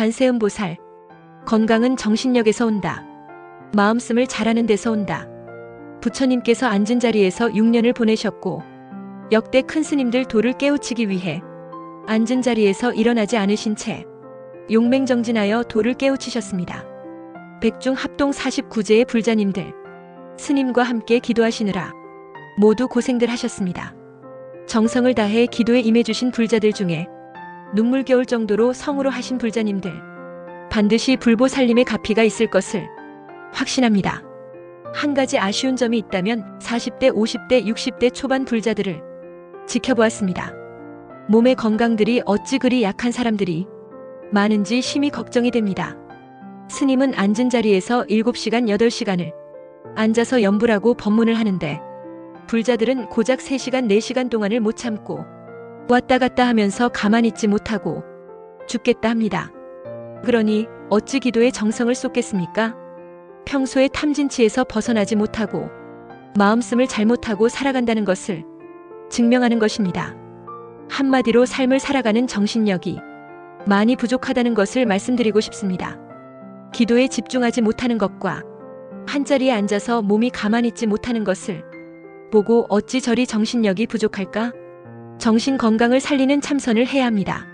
관세음보살. 건강은 정신력에서 온다. 마음씀을 잘하는 데서 온다. 부처님께서 앉은 자리에서 6년을 보내셨고 역대 큰 스님들 도를 깨우치기 위해 앉은 자리에서 일어나지 않으신 채 용맹정진하여 도를 깨우치셨습니다. 백중 합동 49제의 불자님들, 스님과 함께 기도하시느라 모두 고생들 하셨습니다. 정성을 다해 기도에 임해주신 불자들 중에 눈물겨울 정도로 성으로 하신 불자님들, 반드시 불보살림의 가피가 있을 것을 확신합니다. 한 가지 아쉬운 점이 있다면 40대, 50대, 60대 초반 불자들을 지켜보았습니다. 몸의 건강들이 어찌 그리 약한 사람들이 많은지 심히 걱정이 됩니다. 스님은 앉은 자리에서 7시간, 8시간을 앉아서 연불하고 법문을 하는데 불자들은 고작 3시간, 4시간 동안을 못 참고 왔다 갔다 하면서 가만히 있지 못하고 죽겠다 합니다. 그러니 어찌 기도에 정성을 쏟겠습니까? 평소에 탐진치에서 벗어나지 못하고 마음씀을 잘못하고 살아간다는 것을 증명하는 것입니다. 한마디로 삶을 살아가는 정신력이 많이 부족하다는 것을 말씀드리고 싶습니다. 기도에 집중하지 못하는 것과 한자리에 앉아서 몸이 가만히 있지 못하는 것을 보고 어찌 저리 정신력이 부족할까? 정신 건강을 살리는 참선을 해야 합니다.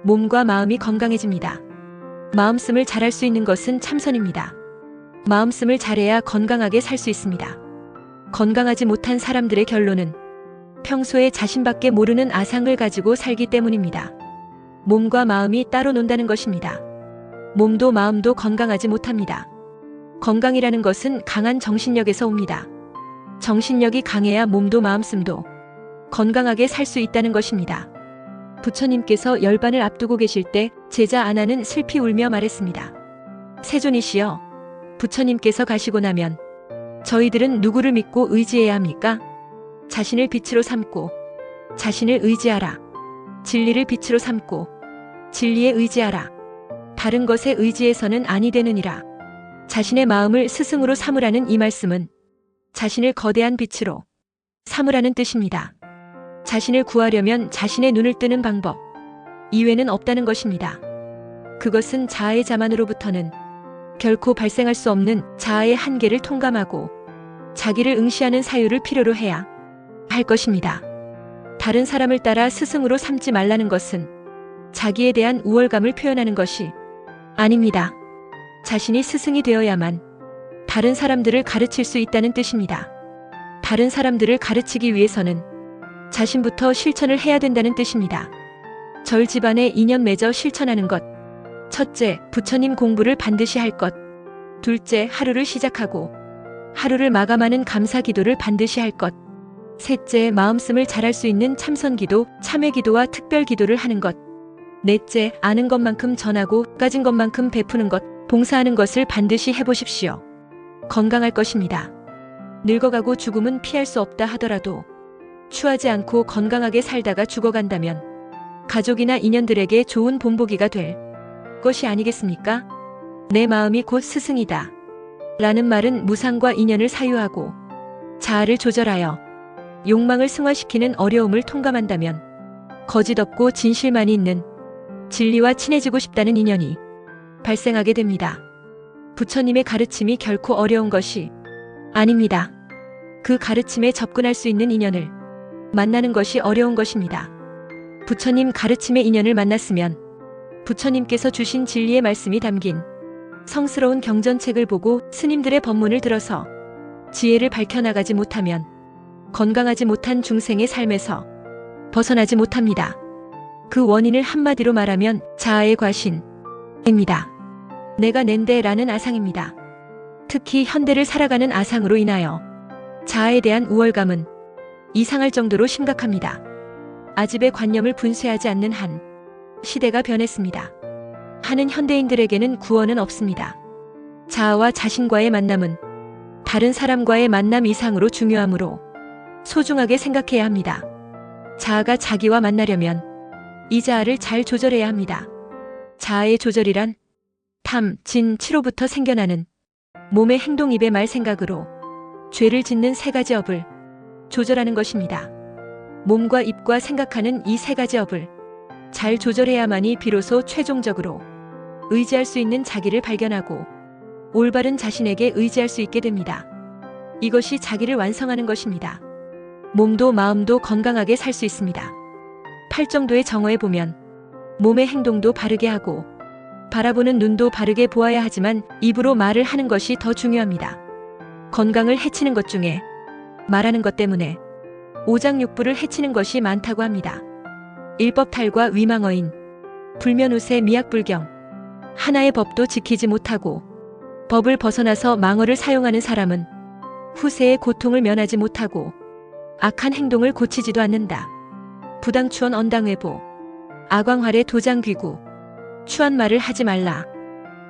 몸과 마음이 건강해집니다. 마음씀을 잘할 수 있는 것은 참선입니다. 마음씀을 잘해야 건강하게 살 수 있습니다. 건강하지 못한 사람들의 결론은 평소에 자신밖에 모르는 아상을 가지고 살기 때문입니다. 몸과 마음이 따로 논다는 것입니다. 몸도 마음도 건강하지 못합니다. 건강이라는 것은 강한 정신력에서 옵니다. 정신력이 강해야 몸도 마음씀도 건강하게 살 수 있다는 것입니다. 부처님께서 열반을 앞두고 계실 때 제자 아나는 슬피 울며 말했습니다. 세존이시여, 부처님께서 가시고 나면 저희들은 누구를 믿고 의지해야 합니까? 자신을 빛으로 삼고 자신을 의지하라. 진리를 빛으로 삼고 진리에 의지하라. 다른 것에 의지해서는 아니 되느니라. 자신의 마음을 스승으로 삼으라는 이 말씀은 자신을 거대한 빛으로 삼으라는 뜻입니다. 자신을 구하려면 자신의 눈을 뜨는 방법 이외는 없다는 것입니다. 그것은 자아의 자만으로부터는 결코 발생할 수 없는 자아의 한계를 통감하고 자기를 응시하는 사유를 필요로 해야 할 것입니다. 다른 사람을 따라 스승으로 삼지 말라는 것은 자기에 대한 우월감을 표현하는 것이 아닙니다. 자신이 스승이 되어야만 다른 사람들을 가르칠 수 있다는 뜻입니다. 다른 사람들을 가르치기 위해서는 자신부터 실천을 해야 된다는 뜻입니다. 절 집안에 인연 맺어 실천하는 것. 첫째, 부처님 공부를 반드시 할 것. 둘째, 하루를 시작하고 하루를 마감하는 감사 기도를 반드시 할 것. 셋째, 마음씀을 잘할 수 있는 참선 기도, 참회 기도와 특별 기도를 하는 것. 넷째, 아는 것만큼 전하고 가진 것만큼 베푸는 것, 봉사하는 것을 반드시 해보십시오. 건강할 것입니다. 늙어가고 죽음은 피할 수 없다 하더라도 추하지 않고 건강하게 살다가 죽어간다면 가족이나 인연들에게 좋은 본보기가 될 것이 아니겠습니까? 내 마음이 곧 스승이다 라는 말은 무상과 인연을 사유하고 자아를 조절하여 욕망을 승화시키는 어려움을 통감한다면 거짓 없고 진실만이 있는 진리와 친해지고 싶다는 인연이 발생하게 됩니다. 부처님의 가르침이 결코 어려운 것이 아닙니다. 그 가르침에 접근할 수 있는 인연을 만나는 것이 어려운 것입니다. 부처님 가르침의 인연을 만났으면 부처님께서 주신 진리의 말씀이 담긴 성스러운 경전책을 보고 스님들의 법문을 들어서 지혜를 밝혀나가지 못하면 건강하지 못한 중생의 삶에서 벗어나지 못합니다. 그 원인을 한마디로 말하면 자아의 과신입니다. 내가 낸데 라는 아상입니다. 특히 현대를 살아가는 아상으로 인하여 자아에 대한 우월감은 이상할 정도로 심각합니다. 아집의 관념을 분쇄하지 않는 한 시대가 변했습니다. 하는 현대인들에게는 구원은 없습니다. 자아와 자신과의 만남은 다른 사람과의 만남 이상으로 중요하므로 소중하게 생각해야 합니다. 자아가 자기와 만나려면 이 자아를 잘 조절해야 합니다. 자아의 조절이란 탐, 진, 치로부터 생겨나는 몸의 행동, 입의 말, 생각으로 죄를 짓는 세 가지 업을 조절하는 것입니다. 몸과 입과 생각하는 이 세 가지 업을 잘 조절해야만이 비로소 최종적으로 의지할 수 있는 자기를 발견하고 올바른 자신에게 의지할 수 있게 됩니다. 이것이 자기를 완성하는 것입니다. 몸도 마음도 건강하게 살 수 있습니다. 팔정도의 정어에 보면 몸의 행동도 바르게 하고 바라보는 눈도 바르게 보아야 하지만 입으로 말을 하는 것이 더 중요합니다. 건강을 해치는 것 중에 말하는 것 때문에 오장육부를 해치는 것이 많다고 합니다. 일법탈과 위망어인, 불면우세 미약불경, 하나의 법도 지키지 못하고 법을 벗어나서 망어를 사용하는 사람은 후세의 고통을 면하지 못하고 악한 행동을 고치지도 않는다. 부당추원 언당회보, 악왕활의 도장귀구, 추한 말을 하지 말라.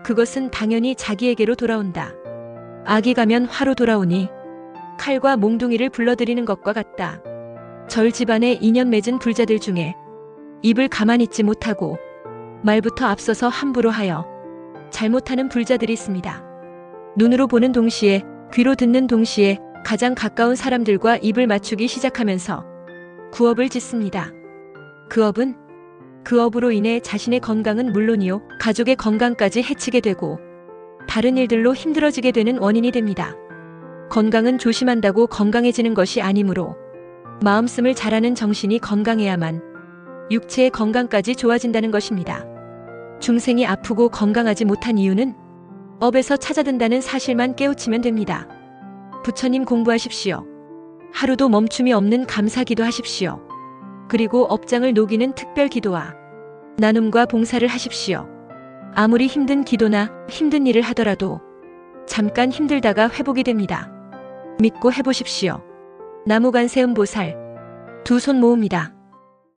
그것은 당연히 자기에게로 돌아온다. 악이 가면 화로 돌아오니 칼과 몽둥이를 불러들이는 것과 같다. 절 집안에 인연 맺은 불자들 중에 입을 가만히 있지 못하고 말부터 앞서서 함부로 하여 잘못하는 불자들이 있습니다. 눈으로 보는 동시에 귀로 듣는 동시에 가장 가까운 사람들과 입을 맞추기 시작하면서 구업을 짓습니다. 그 업으로 인해 자신의 건강은 물론이요 가족의 건강까지 해치게 되고 다른 일들로 힘들어지게 되는 원인이 됩니다. 건강은 조심한다고 건강해지는 것이 아니므로 마음씀을 잘하는 정신이 건강해야만 육체의 건강까지 좋아진다는 것입니다. 중생이 아프고 건강하지 못한 이유는 업에서 찾아든다는 사실만 깨우치면 됩니다. 부처님 공부하십시오. 하루도 멈춤이 없는 감사기도 하십시오. 그리고 업장을 녹이는 특별 기도와 나눔과 봉사를 하십시오. 아무리 힘든 기도나 힘든 일을 하더라도 잠깐 힘들다가 회복이 됩니다. 믿고 해보십시오. 나무관세음보살. 두 손 모읍니다.